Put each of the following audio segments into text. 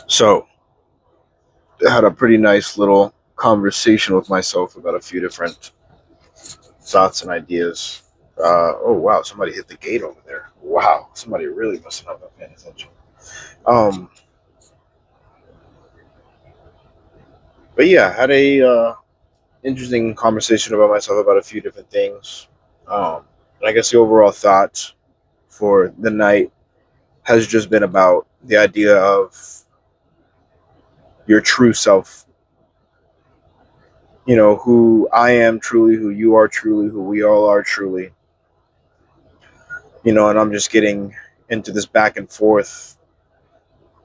So I had a pretty nice little conversation with myself about a few different thoughts and ideas. Oh wow, somebody hit the gate over there. Wow, somebody really must not have been paying attention. Um, but yeah, had a interesting conversation about myself about a few different things. And I guess the overall thought for the night has just been about the idea of your true self. You know, who I am truly, who you are truly, who we all are truly. And I'm just getting into this back and forth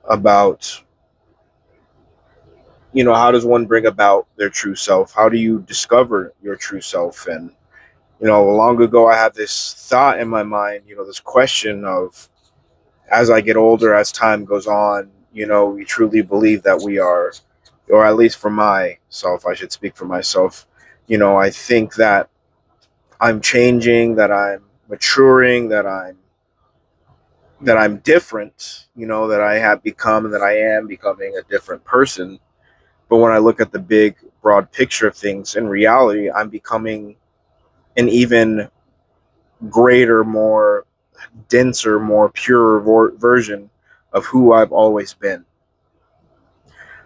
about, how does one bring about their true self? How do you discover your true self? And, long ago I had this thought in my mind, this question of, as I get older, as time goes on, we truly believe that we are, or at least for myself, I should speak for myself. I think that I'm changing, that I'm maturing, that I'm different, that I have become and that I am becoming a different person. But when I look at the big, broad picture of things, in reality, I'm becoming an even greater, more denser, more pure version of who I've always been.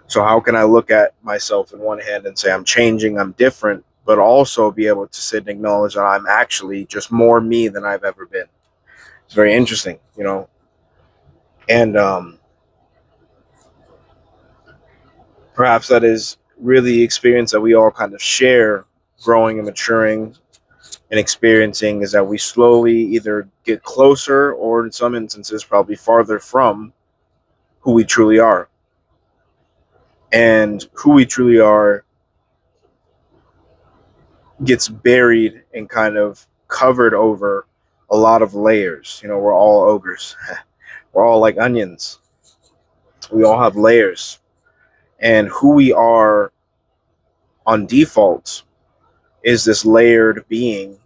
So, how can I look at myself in one hand and say I'm changing, I'm different, but also be able to sit and acknowledge that I'm actually just more me than I've ever been? It's very interesting. And perhaps that is really the experience that we all kind of share growing and maturing and experiencing, is that we slowly either get closer or in some instances probably farther from who we truly are. And who we truly are gets buried and kind of covered over a lot of layers. We're all ogres. We're all like onions. We all have layers. And who we are on default is this layered being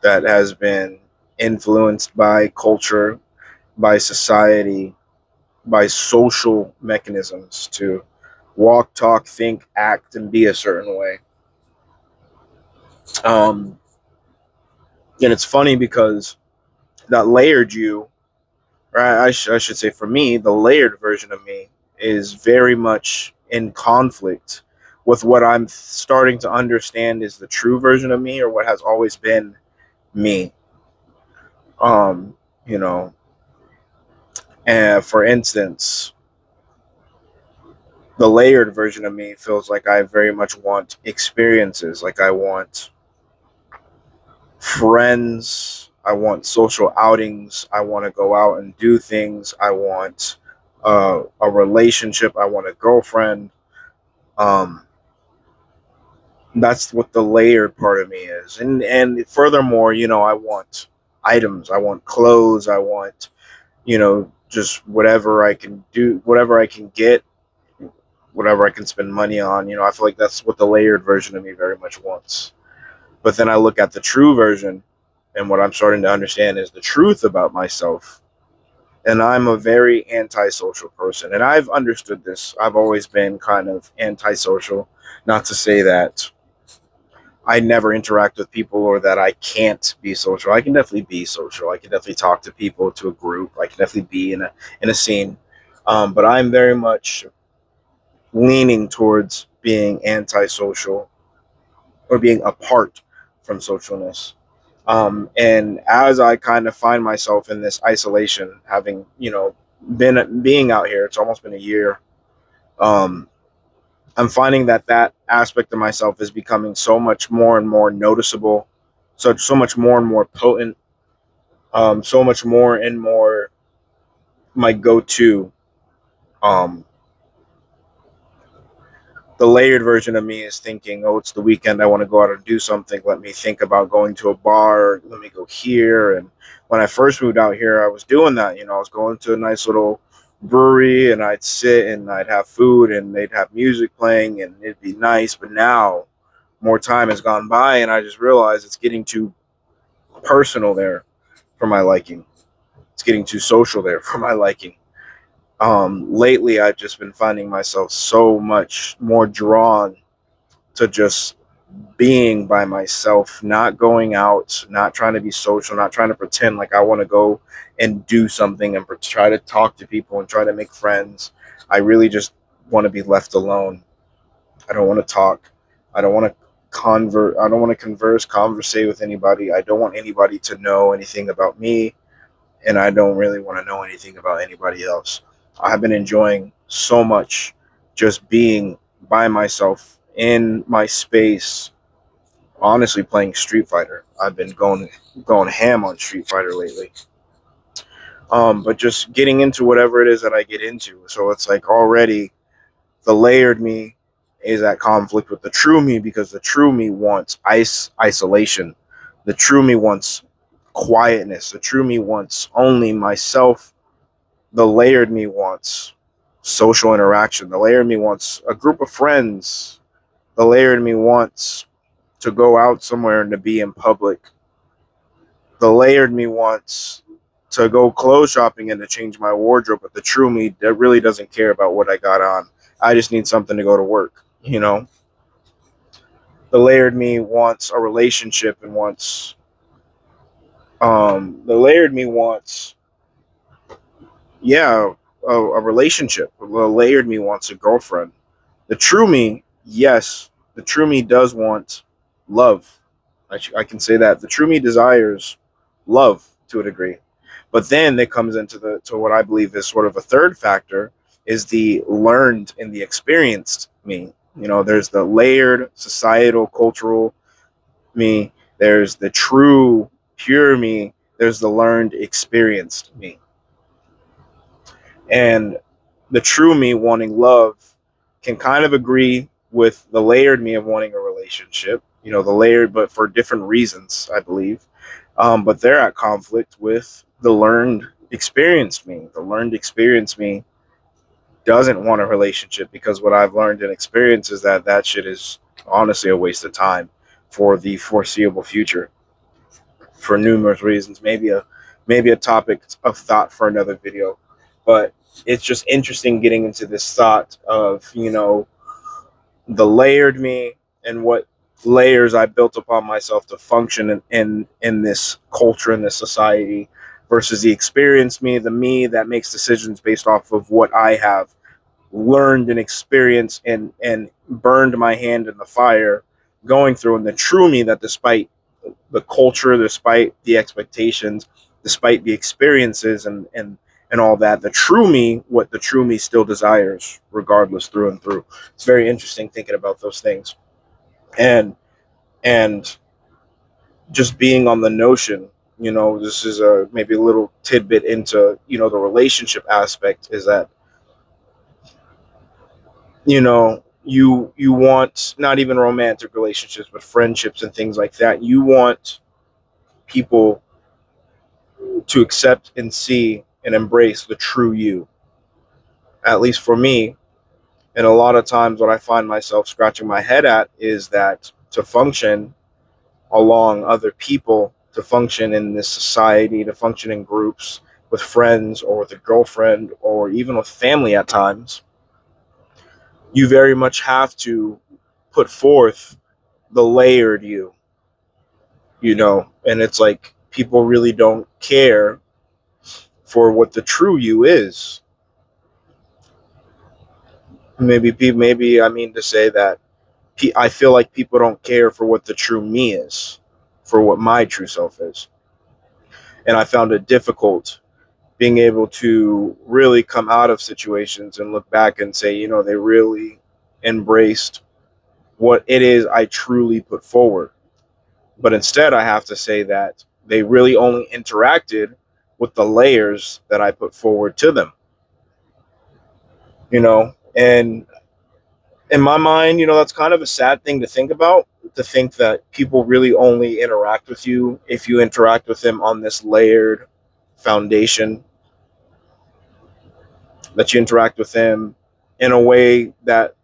that has been influenced by culture, by society, by social mechanisms to walk, talk, think, act, and be a certain way. Um, and it's funny because that layered you, or I should say for me, the layered version of me is very much in conflict with what I'm starting to understand is the true version of me, or what has always been me. Um, you know, and for instance, the layered version of me feels like I very much want experiences, like I want friends, I want social outings, I want to go out and do things, I want a relationship, I want a girlfriend. Um, that's what the layered part of me is, and furthermore, I want items, I want clothes, I want just whatever I can do, whatever I can get, whatever I can spend money on. I feel like that's what the layered version of me very much wants. But then I look at the true version, and what I'm starting to understand is the truth about myself. And I'm a very antisocial person. And I've understood this. I've always been kind of antisocial. Not to say that I never interact with people or that I can't be social. I can definitely be social. I can definitely talk to people, to a group. I can definitely be in a scene. But I'm very much leaning towards being antisocial or being apart from socialness. And as I kind of find myself in this isolation, having been being out here, it's almost been a year. Um, I'm finding that aspect of myself is becoming so much more and more noticeable, so much more and more potent, so much more and more my go-to. Um, the layered version of me is thinking, oh, it's the weekend, I want to go out and do something. Let me think about going to a bar. Let me go here. And when I first moved out here, I was doing that. I was going to a nice little brewery, and I'd sit and I'd have food and they'd have music playing and it'd be nice. But now more time has gone by and I just realized it's getting too personal there for my liking. It's getting too social there for my liking. Lately I've just been finding myself so much more drawn to just being by myself, not going out, not trying to be social, not trying to pretend like I want to go and do something and try to talk to people and try to make friends. I really just want to be left alone. I don't want to talk. I don't want to I don't want to conversate with anybody. I don't want anybody to know anything about me, and I don't really want to know anything about anybody else. I have been enjoying so much just being by myself in my space, honestly playing Street Fighter. I've been going ham on Street Fighter lately. But just getting into whatever it is that I get into. So it's like already the layered me is at conflict with the true me, because the true me wants isolation. The true me wants quietness. The true me wants only myself. The layered me wants social interaction. The layered me wants a group of friends. The layered me wants to go out somewhere and to be in public. The layered me wants to go clothes shopping and to change my wardrobe, but the true me that really doesn't care about what I got on. I just need something to go to work, you know? The layered me wants a relationship and wants the layered me wants, yeah, a relationship. The layered me wants a girlfriend. The true me, yes, the true me does want love. I can say that the true me desires love to a degree, but then it comes into the to what I believe is sort of a third factor, is the learned and the experienced me. You know, there's the layered societal cultural me. There's the true pure me. There's the learned experienced me, and the true me wanting love can kind of agree with the layered me of wanting a relationship. You know, the layered, but for different reasons, I believe. But they're at conflict with the learned experienced me. The learned experienced me doesn't want a relationship, because what I've learned and experienced is that that shit is honestly a waste of time for the foreseeable future for numerous reasons. Maybe a topic of thought for another video, but it's just interesting getting into this thought of, you know, the layered me and what layers I built upon myself to function in this culture, in this society, versus the experienced me, the me that makes decisions based off of what I have learned and experienced and burned my hand in the fire going through, and the true me that despite the culture, despite the expectations, despite the experiences and all that, the true me, what the true me still desires, regardless, through and through. It's very interesting thinking about those things, and and just being on the notion. You know, this is a maybe a little tidbit into, you know, the relationship aspect, is that, you know, you want not even romantic relationships but friendships and things like that. You want people to accept and see and embrace the true you. At least for me, and a lot of times what I find myself scratching my head at is that to function along other people, to function in this society, to function in groups with friends or with a girlfriend or even with family at times, you very much have to put forth the layered you, you know, and it's like people really don't care for what the true you is. Maybe I mean to say that I feel like people don't care for what the true me is, for what my true self is. And I found it difficult being able to really come out of situations and look back and say, you know, they really embraced what it is I truly put forward. But instead, I have to say that they really only interacted with the layers that I put forward to them, you know, and in my mind, you know, that's kind of a sad thing to think about, to think that people really only interact with you if you interact with them on this layered foundation, that you interact with them in a way that,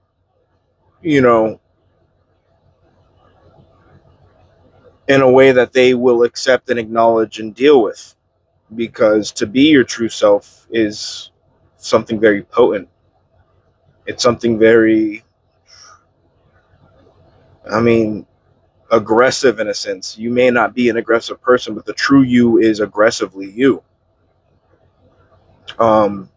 you know, in a way that they will accept and acknowledge and deal with. Because to be your true self is something very potent. It's something very, I mean, aggressive in a sense. You may not be an aggressive person, but the true you is aggressively you. Um,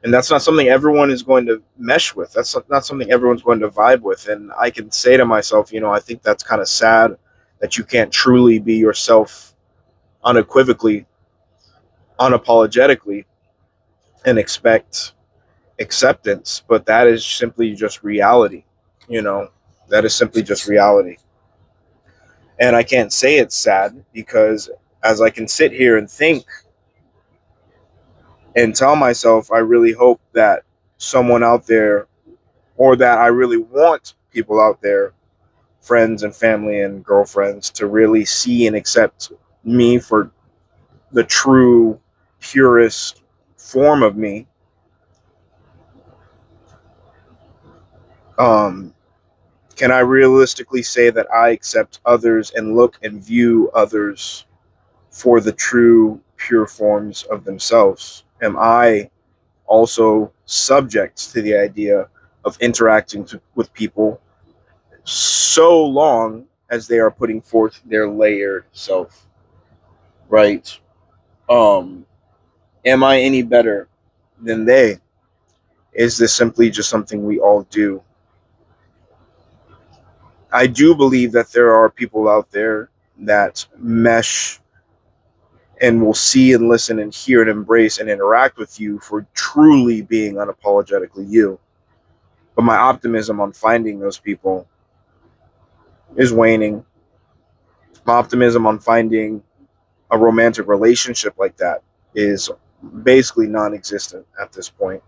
and that's not something everyone is going to mesh with. That's not something everyone's going to vibe with. And I can say to myself, I think that's kind of sad that you can't truly be yourself unequivocally, unapologetically, and expect acceptance. But that is simply just reality. You know, that is simply just reality. And I can't say it's sad because as I can sit here and think and tell myself, I really hope that someone out there, or that I really want people out there, friends and family and girlfriends, to really see and accept me for the true, purest form of me. Um, can I realistically say that I accept others and look and view others for the true, pure forms of themselves? Am I also subject to the idea of interacting with people so long as they are putting forth their layered self, right? Um, am I any better than they? Is this simply just something we all do? I do believe that there are people out there that mesh and will see and listen and hear and embrace and interact with you for truly being unapologetically you. But my optimism on finding those people is waning. My optimism on finding a romantic relationship like that is basically non-existent at this point.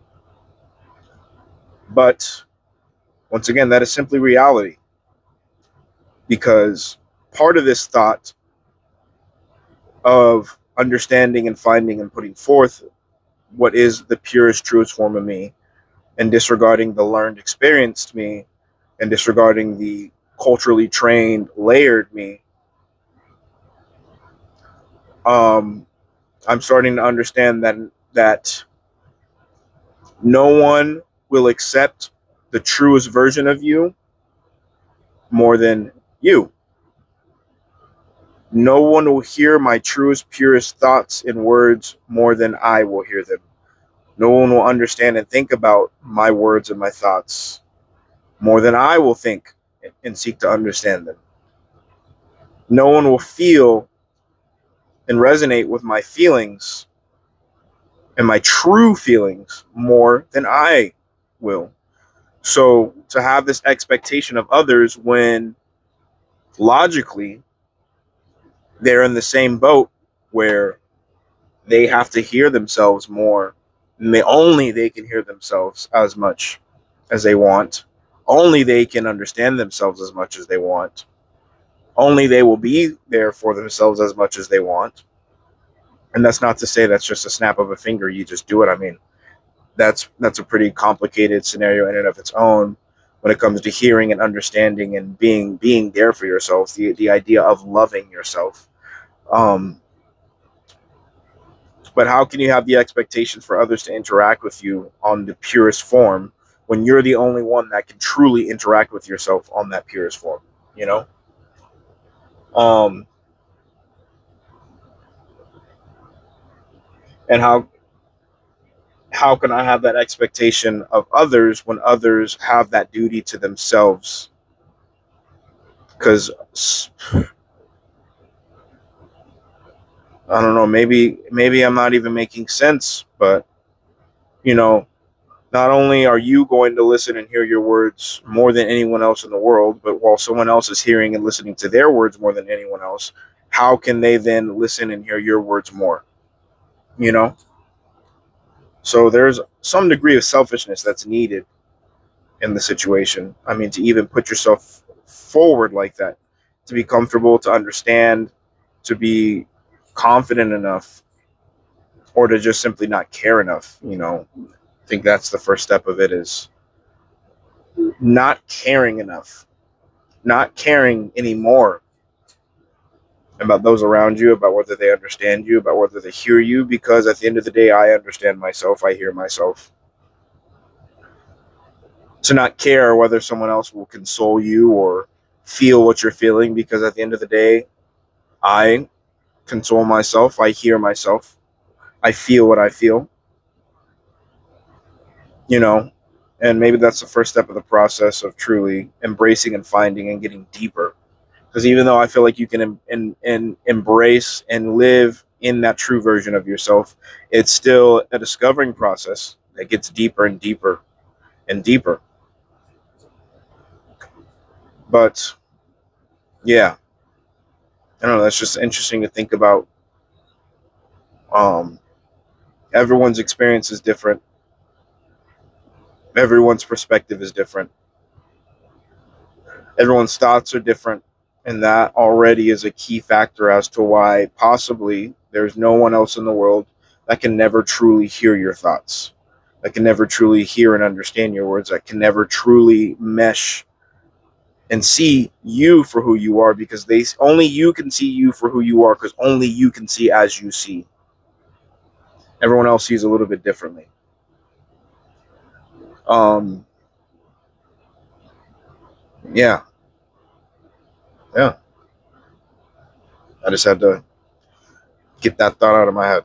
But once again, that is simply reality, because part of this thought of understanding and finding and putting forth what is the purest, truest form of me, and disregarding the learned, experienced me, and disregarding the culturally trained, layered me, um, I'm starting to understand that no one will accept the truest version of you more than you. No one will hear my truest, purest thoughts and words more than I will hear them. No one will understand and think about my words and my thoughts more than I will think and seek to understand them. No one will feel and resonate with my feelings and my true feelings more than I will. So to have this expectation of others when logically they're in the same boat where they have to hear themselves more, and only they can hear themselves as much as they want. Only they can understand themselves as much as they want. Only they will be there for themselves as much as they want. And that's not to say that's just a snap of a finger. You just do it. I mean, that's a pretty complicated scenario in and of its own when it comes to hearing and understanding and being there for yourself. The idea of loving yourself. Um, But how can you have the expectation for others to interact with you on the purest form when you're the only one that can truly interact with yourself on that purest form? You know, um, and how can I have that expectation of others when others have that duty to themselves? Because I don't know, maybe I'm not even making sense, but you know, not only are you going to listen and hear your words more than anyone else in the world, but while someone else is hearing and listening to their words more than anyone else, how can they then listen and hear your words more? You know? So there's some degree of selfishness that's needed in the situation. I mean, to even put yourself forward like that, to be comfortable, to understand, to be confident enough, or to just simply not care enough. I think that's the first step of it, is not caring enough, not caring anymore about those around you, about whether they understand you, about whether they hear you, because at the end of the day, I understand myself, I hear myself. To not care whether someone else will console you or feel what you're feeling, because at the end of the day, I console myself, I hear myself, I feel what I feel, you know, and maybe that's the first step of the process of truly embracing and finding and getting deeper. Because even though I feel like you can embrace and live in that true version of yourself, it's still a discovering process that gets deeper and deeper and deeper. But yeah, I don't know. That's just interesting to think about. Um, Everyone's experience is different. Everyone's perspective is different. Everyone's thoughts are different, and that already is a key factor as to why possibly there's no one else in the world that can never truly hear your thoughts, that can never truly hear and understand your words, that can never truly mesh and see you for who you are, because they only you can see you for who you are, because only you can see as you see. Everyone else sees a little bit differently. Um, yeah, yeah. I just had to get that thought out of my head.